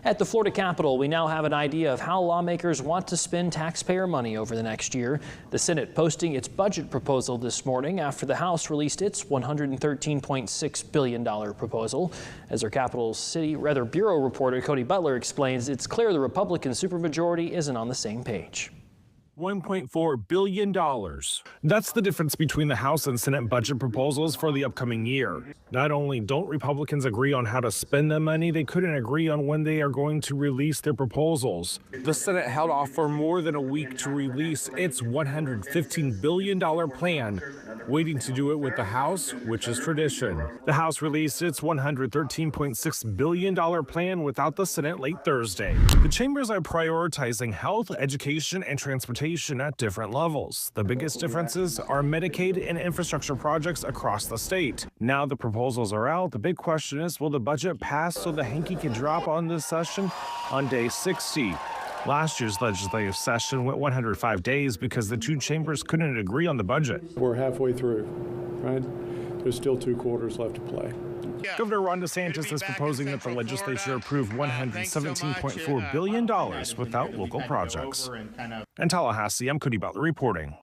At the Florida Capitol, we now have an idea of how lawmakers want to spend taxpayer money over the next year. The Senate posting its budget proposal this morning after the House released its $113.6 billion proposal. As our Capitol Bureau reporter Cody Butler explains, it's clear the Republican supermajority isn't on the same page. $1.4 billion. That's the difference between the House and Senate budget proposals for the upcoming year. Not only don't Republicans agree on how to spend the money, they couldn't agree on when they are going to release their proposals. The Senate held off for more than a week to release its $115 billion plan, waiting to do it with the House, which is tradition. The House released its $113.6 billion plan without the Senate late Thursday. The chambers are prioritizing health, education, and transportation at different levels. The biggest differences are Medicaid and infrastructure projects across the state. Now the proposals are out, the big question is, will the budget pass so the hanky can drop on this session on day 60? Last year's legislative session went 105 days because the two chambers couldn't agree on the budget. We're halfway through, right? There's still 2 quarters left to play. Governor Ron DeSantis is proposing that the legislature approve $117.4 billion without local projects. In Tallahassee, I'm Cody Butler reporting.